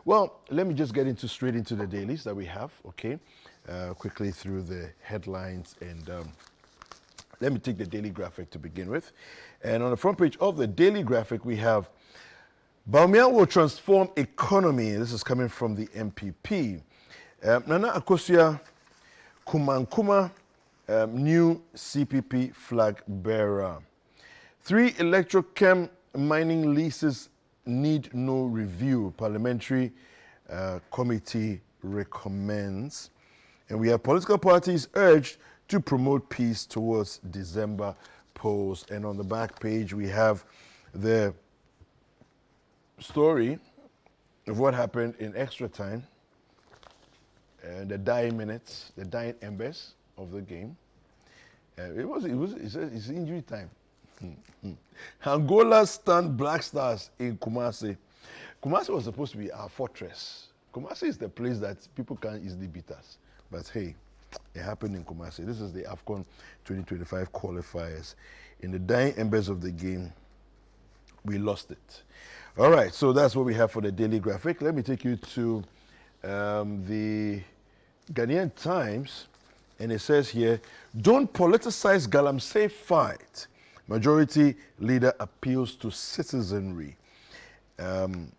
Well, let me just get straight into the dailies that we have, okay? Quickly through the headlines and let me take the daily graphic to begin with. And on the front page of the daily graphic, we have Baumia will transform economy. This is coming from the MPP. Nana Akosua Kumankuma, new CPP flag bearer. 3 electrochem mining leases need no review. Parliamentary committee recommends. And we have political parties urged to promote peace towards December polls. And on the back page, we have the story of what happened in extra time, the dying minutes, the dying embers of the game. It's injury time. Angola stunned Black Stars in Kumasi. Kumasi was supposed to be our fortress. Kumasi is the place that people can't easily beat us. But hey, it happened in Kumasi. This is the AFCON 2025 qualifiers. In the dying embers of the game, we lost it. All right, so that's what we have for the daily graphic. Let me take you to the Ghanaian Times, and it says here, don't politicize Galamsey fight. Majority leader appeals to citizenry. I'm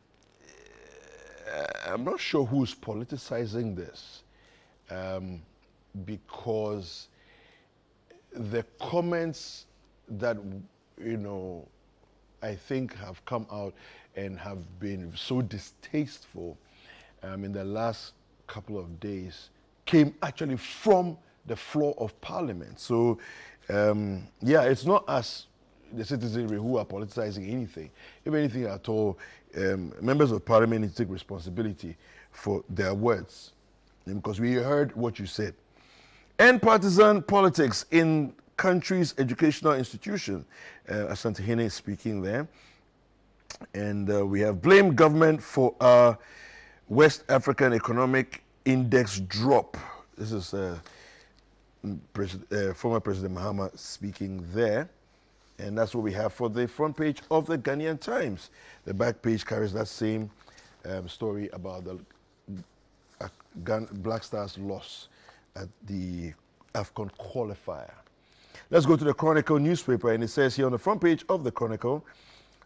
not sure who's politicizing this because the comments that, I think have come out and have been so distasteful in the last couple of days came actually from the floor of Parliament. So, it's not us, the citizenry, who are politicizing anything. If anything at all, members of Parliament need to take responsibility for their words, because we heard what you said. End partisan politics in country's educational institution. Asante Hene is speaking there. And we have blamed government for our West African Economic Index drop. This is former President Mahama speaking there. And that's what we have for the front page of the Ghanaian Times. The back page carries that same story about the Black Stars loss at the AFCON qualifier. Let's go to the Chronicle newspaper, and it says here on the front page of the Chronicle,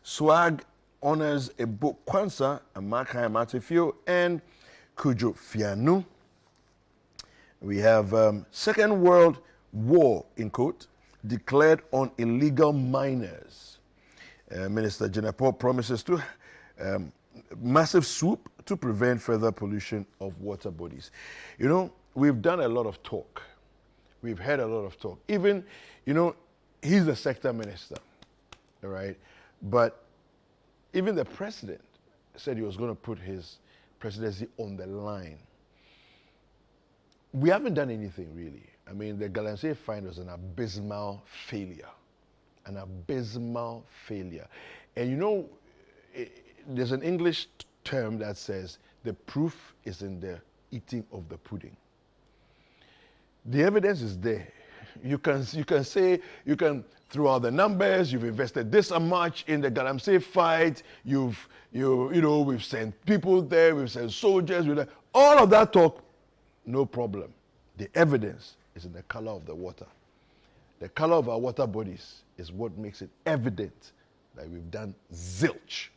Swag honors a book Kwanzaa, Amakai Matefio, and Kujo Fianu. We have Second World War, in quote, declared on illegal miners. Minister Jenapo promises to massive swoop to prevent further pollution of water bodies. We've done a lot of talk. We've heard a lot of talk. Even, he's the sector minister, all right? But even the president said he was going to put his presidency on the line. We haven't done anything, really. I mean, the Galamsey find was an abysmal failure. An abysmal failure. And there's an English term that says the proof is in the eating of the pudding. The evidence is there. You can throw out the numbers. You've invested this much in the Galamsey fight. We've sent people there. We've sent soldiers. All of that talk, no problem. The evidence is in the color of the water. The color of our water bodies is what makes it evident that we've done zilch.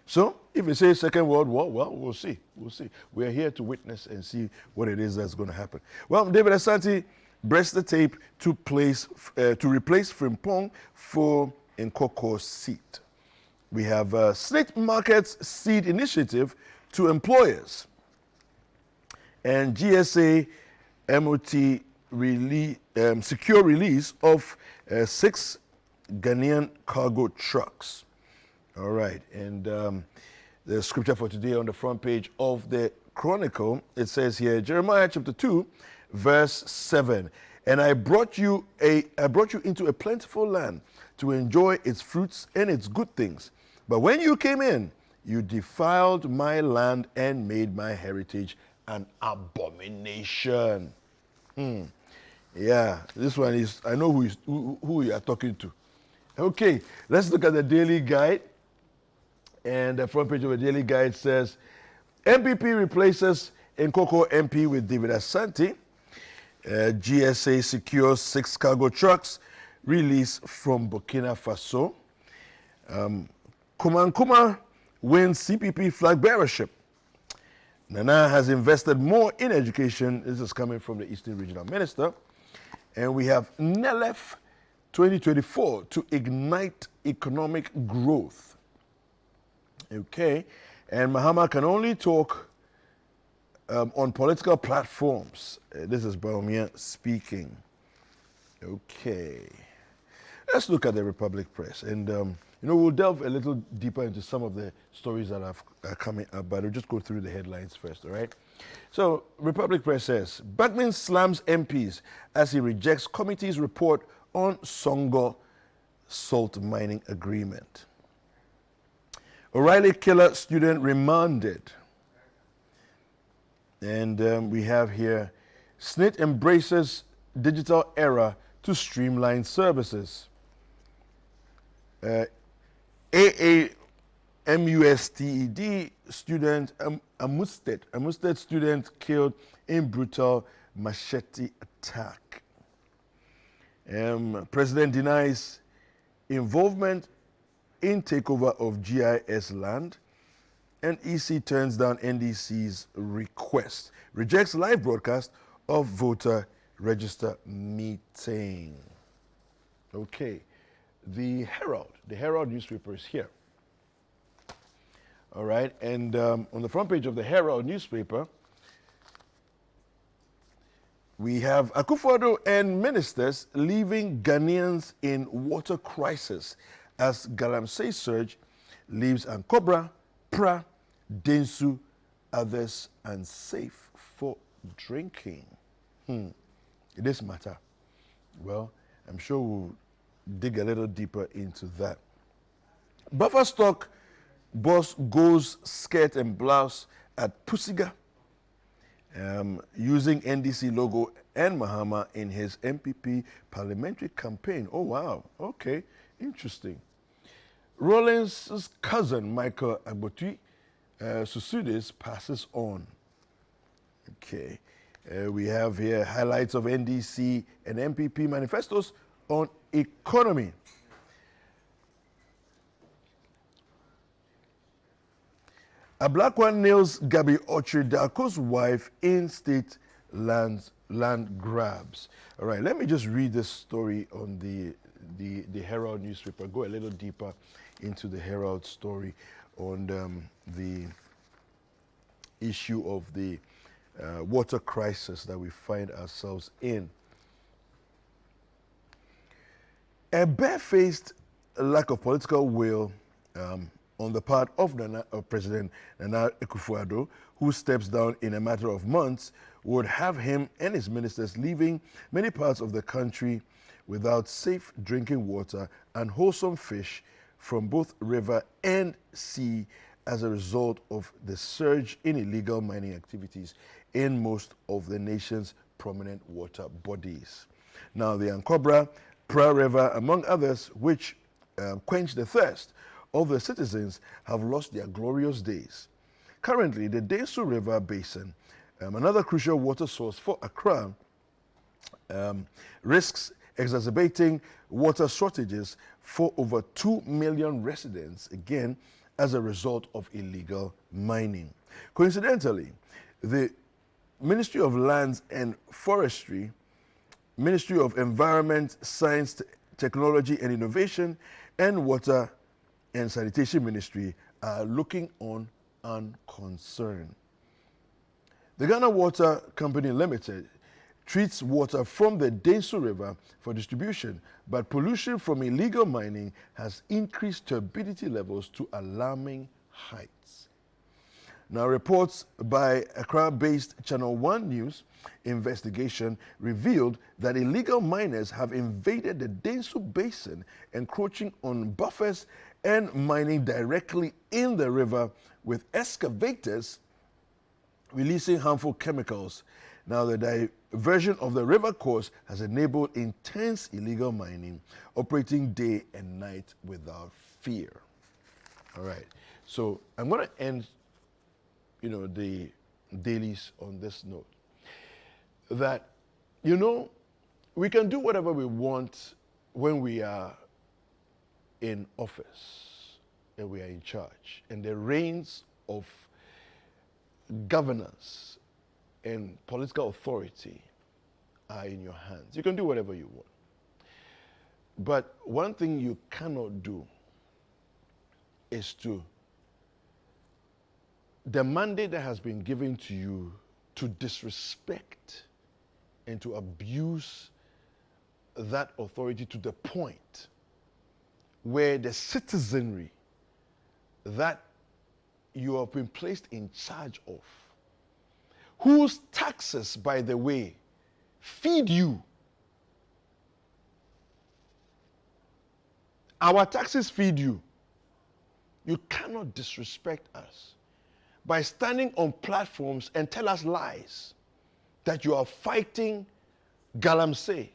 So, if we say Second World War, well, we'll see. We'll see. We're here to witness and see what it is that's going to happen. Well, David Asante breast the tape to replace Frimpong for Nkoko's seat. We have State Markets Seed Initiative to employers. And GSA MOT secure release of 6 Ghanaian cargo trucks. All right, and the scripture for today on the front page of the Chronicle, it says here, Jeremiah chapter 2, verse 7. And I brought you into a plentiful land to enjoy its fruits and its good things. But when you came in, you defiled my land and made my heritage an abomination. Yeah, this one is, I know who you are talking to. Okay, let's look at the daily guide. And the front page of the Daily Guide says, MPP replaces Nkoko MP with David Asante. GSA secures 6 cargo trucks released from Burkina Faso. Kumankuma wins CPP flag bearership. Nana has invested more in education. This is coming from the Eastern Regional Minister. And we have NELEF 2024 to ignite economic growth. Okay. And Mahama can only talk on political platforms. This is Baumia speaking. Okay. Let's look at the Republic Press. And, we'll delve a little deeper into some of the stories that are coming up, but we'll just go through the headlines first, all right? So, Republic Press says, Bagman slams MPs as he rejects committee's report on Songo salt mining agreement. O'Reilly killer student remanded. And we have here, SNIT embraces digital era to streamline services. AAMUSTED student, a Musted student killed in brutal machete attack. President denies involvement in takeover of GIS land. And EC turns down NDC's request. Rejects live broadcast of voter register meeting. Okay. The Herald newspaper is here. All right. And on the front page of the Herald newspaper, we have Akufo-Addo and ministers leaving Ghanaians in water crisis as Galamsey surge leaves Ankobra, Pra, Densu, others unsafe for drinking. This matter. Well, I'm sure we'll dig a little deeper into that. Buffer stock boss goes skirt and blouse at Pusiga, using NDC logo and Mahama in his MPP parliamentary campaign. Oh, wow. Okay. Interesting. Rollins' cousin, Michael Agbotui, Susudis, passes on. Okay. We have here highlights of NDC and MPP manifestos on economy. A black one nails Gabi Ochidako's wife in state land grabs. All right, let me just read this story on the Herald newspaper, go a little deeper into the Herald story on the issue of the water crisis that we find ourselves in. A barefaced lack of political will on the part of President Nana Akufo-Addo, who steps down in a matter of months, would have him and his ministers leaving many parts of the country without safe drinking water and wholesome fish from both river and sea as a result of the surge in illegal mining activities in most of the nation's prominent water bodies. Now, the Ankobra, Pra River, among others, which quench the thirst of the citizens, have lost their glorious days. Currently, the Densu River Basin, another crucial water source for Accra, risks exacerbating water shortages for over 2 million residents, again, as a result of illegal mining. Coincidentally, the Ministry of Lands and Forestry, Ministry of Environment, Science, Technology and Innovation, and Water and Sanitation Ministry are looking on unconcerned. The Ghana Water Company Limited treats water from the Densu River for distribution, but pollution from illegal mining has increased turbidity levels to alarming heights. Now, reports by Accra-based ChannelOne News investigation revealed that illegal miners have invaded the Densu Basin, encroaching on buffers and mining directly in the river with excavators releasing harmful chemicals. Now, the diversion of the river course has enabled intense illegal mining, operating day and night without fear. All right. So I'm going to end, the dailies on this note. That, we can do whatever we want when we are in office and we are in charge. And the reins of governance and political authority are in your hands. You can do whatever you want. But one thing you cannot do is the mandate that has been given to you to disrespect and to abuse that authority to the point where the citizenry that you have been placed in charge of, whose taxes, by the way, feed you. Our taxes feed you. You cannot disrespect us by standing on platforms and tell us lies that you are fighting Galamsey.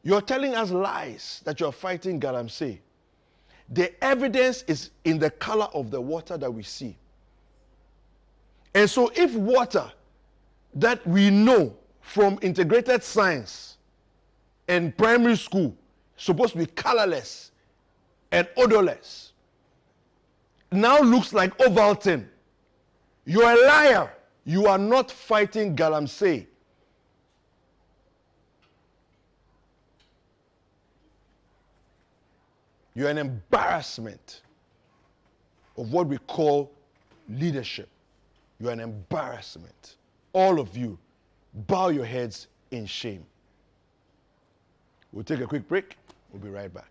You're telling us lies that you're fighting Galamsey. The evidence is in the color of the water that we see. And so if water that we know from integrated science and primary school is supposed to be colorless and odorless, now looks like Ovaltine, you're a liar. You are not fighting Galamsey. You're an embarrassment of what we call leadership. You're an embarrassment. All of you, bow your heads in shame. We'll take a quick break. We'll be right back.